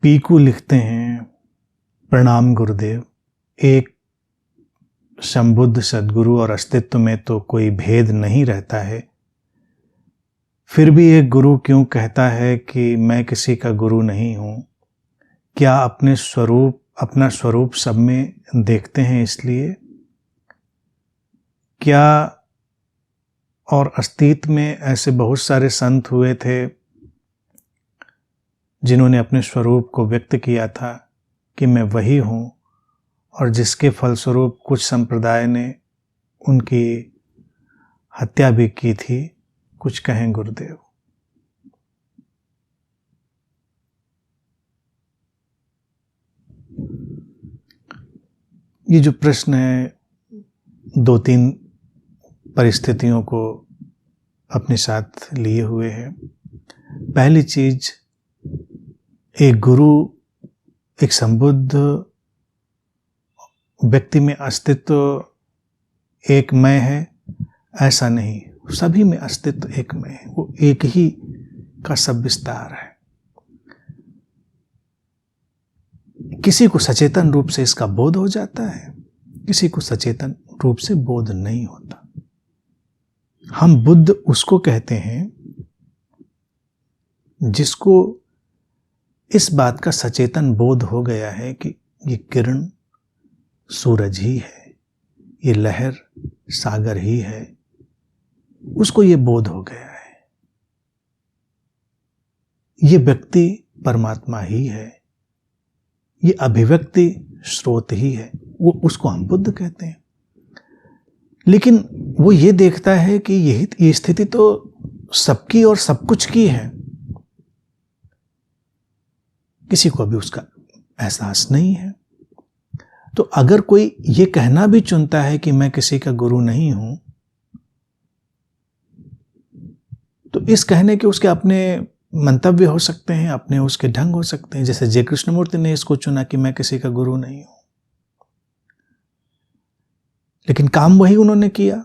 पीकू लिखते हैं, प्रणाम गुरुदेव। एक संबुद्ध सद्गुरु और अस्तित्व में तो कोई भेद नहीं रहता है, फिर भी एक गुरु क्यों कहता है कि मैं किसी का गुरु नहीं हूँ? क्या अपना स्वरूप सब में देखते हैं इसलिए? क्या और अस्तित्व में ऐसे बहुत सारे संत हुए थे जिन्होंने अपने स्वरूप को व्यक्त किया था कि मैं वही हूँ, और जिसके फलस्वरूप कुछ संप्रदाय ने उनकी हत्या भी की थी। कुछ कहें गुरुदेव। ये जो प्रश्न है, दो तीन परिस्थितियों को अपने साथ लिए हुए है। पहली चीज, एक गुरु, एक संबुद्ध व्यक्ति में अस्तित्व एक मैं है, ऐसा नहीं। सभी में अस्तित्व एक मैं है, वो एक ही का सब विस्तार है। किसी को सचेतन रूप से इसका बोध हो जाता है, किसी को सचेतन रूप से बोध नहीं होता। हम बुद्ध उसको कहते हैं जिसको इस बात का सचेतन बोध हो गया है कि ये किरण सूरज ही है, ये लहर सागर ही है। उसको ये बोध हो गया है, ये व्यक्ति परमात्मा ही है, ये अभिव्यक्ति स्रोत ही है। वो उसको हम बुद्ध कहते हैं। लेकिन वो ये देखता है कि ये स्थिति तो सबकी और सब कुछ की है, किसी को भी उसका एहसास नहीं है। तो अगर कोई ये कहना भी चुनता है कि मैं किसी का गुरु नहीं हूं, तो इस कहने के उसके अपने मंतव्य हो सकते हैं, अपने उसके ढंग हो सकते हैं। जैसे जय कृष्णमूर्ति ने इसको चुना कि मैं किसी का गुरु नहीं हूं, लेकिन काम वही उन्होंने किया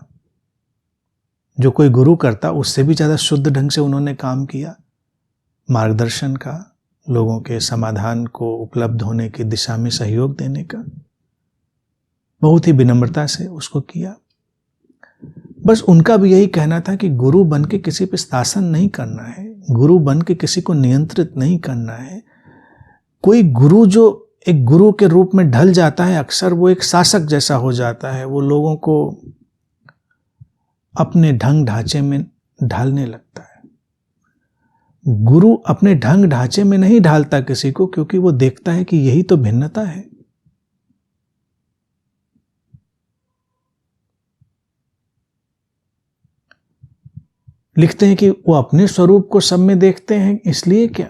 जो कोई गुरु करता, उससे भी ज्यादा शुद्ध ढंग से उन्होंने काम किया। मार्गदर्शन का, लोगों के समाधान को उपलब्ध होने की दिशा में सहयोग देने का, बहुत ही विनम्रता से उसको किया। बस उनका भी यही कहना था कि गुरु बन के किसी पे शासन नहीं करना है, गुरु बन के किसी को नियंत्रित नहीं करना है। कोई गुरु जो एक गुरु के रूप में ढल जाता है, अक्सर वो एक शासक जैसा हो जाता है। वो लोगों को अपने ढंग ढांचे में ढालने लगता है। गुरु अपने ढंग ढांचे में नहीं ढालता किसी को, क्योंकि वो देखता है कि यही तो भिन्नता है। लिखते हैं कि वो अपने स्वरूप को सब में देखते हैं, इसलिए क्या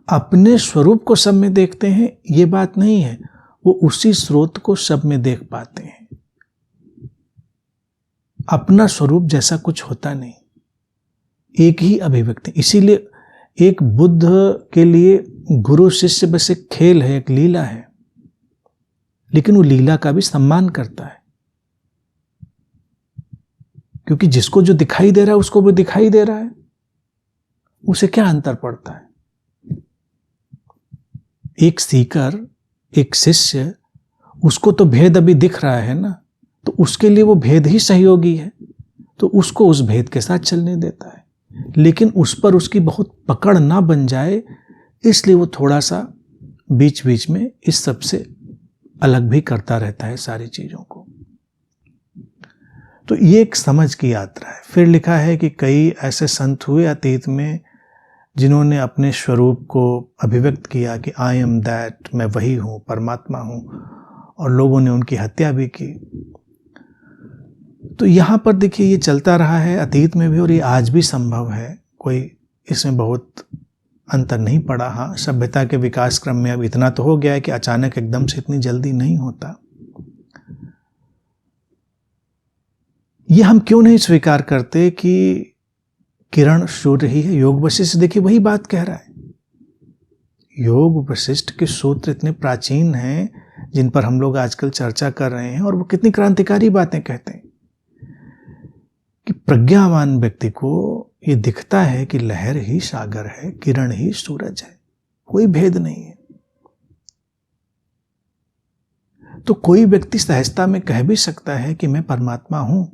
अपने स्वरूप को सब में देखते हैं ये बात नहीं है, वो उसी स्रोत को सब में देख पाते हैं। अपना स्वरूप जैसा कुछ होता नहीं, एक ही अभिव्यक्ति। इसीलिए एक बुद्ध के लिए गुरु शिष्य बस एक खेल है, एक लीला है, लेकिन वो लीला का भी सम्मान करता है, क्योंकि जिसको जो दिखाई दे रहा है उसको वो दिखाई दे रहा है। उसे क्या अंतर पड़ता है? एक सीकर, एक शिष्य, उसको तो भेद अभी दिख रहा है ना, तो उसके लिए वो भेद ही सहयोगी है, तो उसको उस भेद के साथ चलने देता है। लेकिन उस पर उसकी बहुत पकड़ ना बन जाए, इसलिए वो थोड़ा सा बीच बीच में इस सब से अलग भी करता रहता है सारी चीजों को। तो ये एक समझ की यात्रा है। फिर लिखा है कि कई ऐसे संत हुए अतीत में जिन्होंने अपने स्वरूप को अभिव्यक्त किया कि आई एम दैट, मैं वही हूँ, परमात्मा हूँ, और लोगों ने उनकी हत्या भी की। तो यहाँ पर देखिए, ये चलता रहा है अतीत में भी और ये आज भी संभव है। कोई इसमें बहुत अंतर नहीं पड़ा। हाँ, सभ्यता के विकास क्रम में अब इतना तो हो गया है कि अचानक एकदम से इतनी जल्दी नहीं होता। ये हम क्यों नहीं स्वीकार करते कि किरण सूर्य ही है? योग वशिष्ठ देखिए वही बात कह रहा है। योग वशिष्ठ के सूत्र इतने प्राचीन हैं जिन पर हम लोग आजकल चर्चा कर रहे हैं, और वो कितनी क्रांतिकारी बातें कहते हैं कि प्रज्ञावान व्यक्ति को ये दिखता है कि लहर ही सागर है, किरण ही सूरज है। कोई भेद नहीं है। तो कोई व्यक्ति सहजता में कह भी सकता है कि मैं परमात्मा हूं,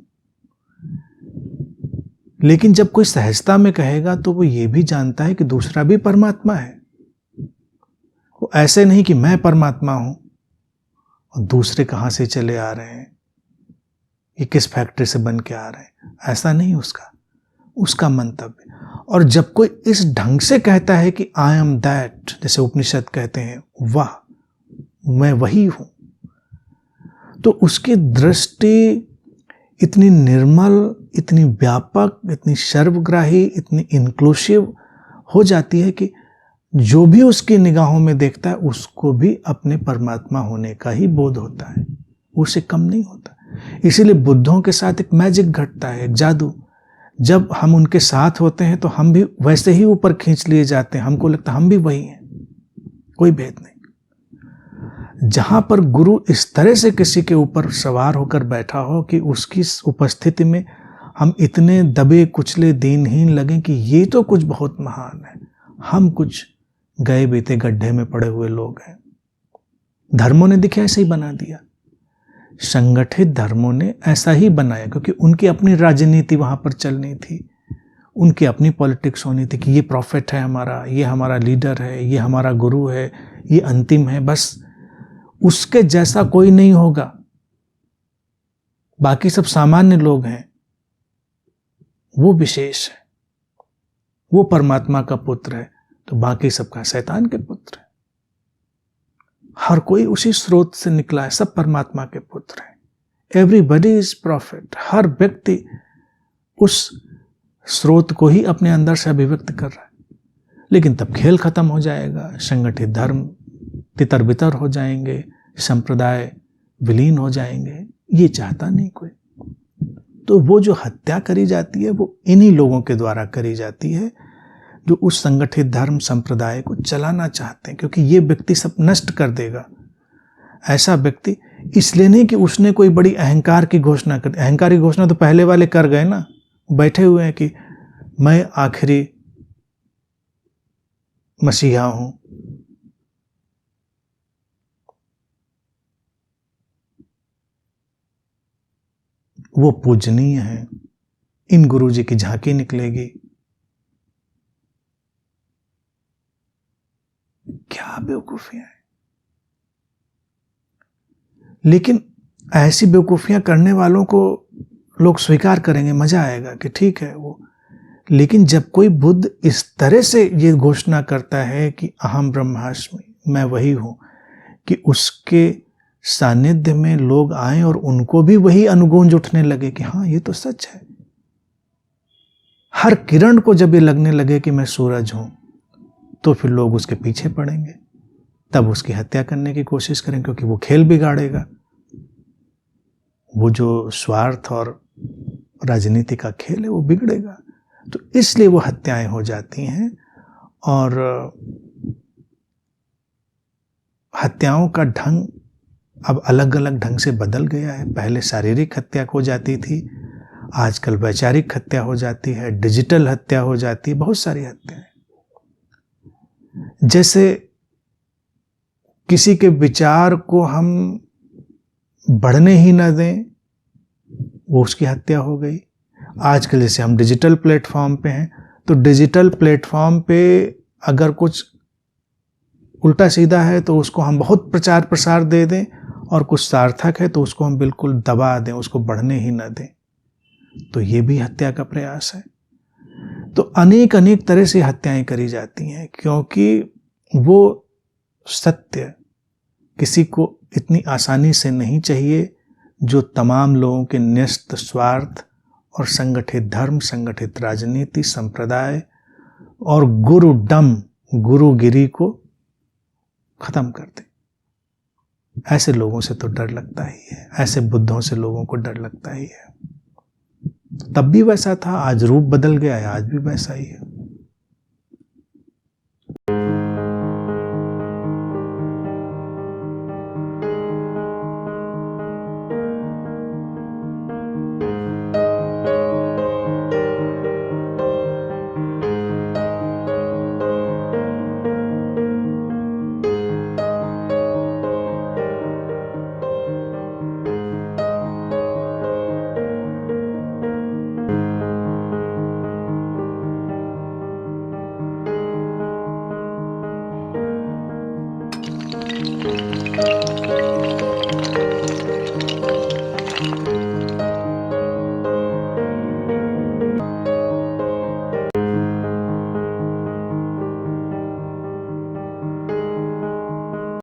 लेकिन जब कोई सहजता में कहेगा तो वो ये भी जानता है कि दूसरा भी परमात्मा है। वो ऐसे नहीं कि मैं परमात्मा हूं और दूसरे कहां से चले आ रहे हैं, ये किस फैक्ट्री से बन के आ रहे हैं, ऐसा नहीं उसका मंतव्य। और जब कोई इस ढंग से कहता है कि आई एम दैट, जैसे उपनिषद कहते हैं, वाह मैं वही हूं, तो उसकी दृष्टि इतनी निर्मल, इतनी व्यापक, इतनी सर्वग्राही, इतनी इंक्लूसिव हो जाती है कि जो भी उसकी निगाहों में देखता है उसको भी अपने परमात्मा होने का ही बोध होता है, उससे कम नहीं होता। इसीलिए बुद्धों के साथ एक मैजिक घटता है, एक जादू। जब हम उनके साथ होते हैं तो हम भी वैसे ही ऊपर खींच लिए जाते हैं, हमको लगता है हम भी वही हैं, कोई भेद नहीं। जहां पर गुरु इस तरह से किसी के ऊपर सवार होकर बैठा हो कि उसकी उपस्थिति में हम इतने दबे कुचले दीनहीन लगें कि ये तो कुछ बहुत महान है, हम कुछ गए बीते गड्ढे में पड़े हुए लोग हैं। धर्मों ने देखिए ऐसे ही बना दिया, संगठित धर्मों ने ऐसा ही बनाया, क्योंकि उनकी अपनी राजनीति वहां पर चलनी थी, उनकी अपनी पॉलिटिक्स होनी थी कि ये प्रॉफिट है हमारा, ये हमारा लीडर है, ये हमारा गुरु है, ये अंतिम है, बस उसके जैसा कोई नहीं होगा, बाकी सब सामान्य लोग हैं, वो विशेष है, वो परमात्मा का पुत्र है, तो बाकी सबका शैतान के पुत्र है। हर कोई उसी स्रोत से निकला है, सब परमात्मा के पुत्र हैं। एवरीबडी इज प्रॉफिट, हर व्यक्ति उस स्रोत को ही अपने अंदर से अभिव्यक्त कर रहा है। लेकिन तब खेल खत्म हो जाएगा, संगठित धर्म तितर बितर हो जाएंगे, संप्रदाय विलीन हो जाएंगे, ये चाहता नहीं कोई। तो वो जो हत्या करी जाती है वो इन्हीं लोगों के द्वारा करी जाती है जो उस संगठित धर्म संप्रदाय को चलाना चाहते हैं, क्योंकि ये व्यक्ति सब नष्ट कर देगा। ऐसा व्यक्ति इसलिए नहीं कि उसने कोई बड़ी अहंकार की घोषणा कर, अहंकार की घोषणा तो पहले वाले कर गए ना, बैठे हुए हैं कि मैं आखिरी मसीहा हूं। वो पूजनीय है, इन गुरुजी की झांकी निकलेगी। क्या बेवकूफियां हैं। लेकिन ऐसी बेवकूफियां करने वालों को लोग स्वीकार करेंगे, मजा आएगा कि ठीक है वो। लेकिन जब कोई बुद्ध इस तरह से ये घोषणा करता है कि अहम ब्रह्मास्मि, मैं वही हूं, कि उसके सानिध्य में लोग आए और उनको भी वही अनुगूंज उठने लगे कि हाँ ये तो सच है। हर किरण को जब ये लगने लगे कि मैं सूरज हूं, तो फिर लोग उसके पीछे पड़ेंगे, तब उसकी हत्या करने की कोशिश करेंगे, क्योंकि वो खेल बिगाड़ेगा। वो जो स्वार्थ और राजनीति का खेल है वो बिगड़ेगा। तो इसलिए वो हत्याएं हो जाती हैं। और हत्याओं का ढंग अब अलग अलग ढंग से बदल गया है। पहले शारीरिक हत्या हो जाती थी, आजकल वैचारिक हत्या हो जाती है, डिजिटल हत्या हो जाती है, बहुत सारी हत्याएं। जैसे किसी के विचार को हम बढ़ने ही न दें, वो उसकी हत्या हो गई। आजकल जैसे हम डिजिटल प्लेटफॉर्म पे हैं, तो डिजिटल प्लेटफॉर्म पे अगर कुछ उल्टा सीधा है तो उसको हम बहुत प्रचार प्रसार दे दें, और कुछ सार्थक है तो उसको हम बिल्कुल दबा दें, उसको बढ़ने ही न दें, तो ये भी हत्या का प्रयास है। तो अनेक अनेक तरह से हत्याएं करी जाती हैं, क्योंकि वो सत्य किसी को इतनी आसानी से नहीं चाहिए जो तमाम लोगों के न्यस्त स्वार्थ और संगठित धर्म, संगठित राजनीति, संप्रदाय और गुरुडम, गुरुगिरी को खत्म कर दे। ऐसे लोगों से तो डर लगता ही है, ऐसे बुद्धों से लोगों को डर लगता ही है। तब भी वैसा था, आज रूप बदल गया है, आज भी वैसा ही है।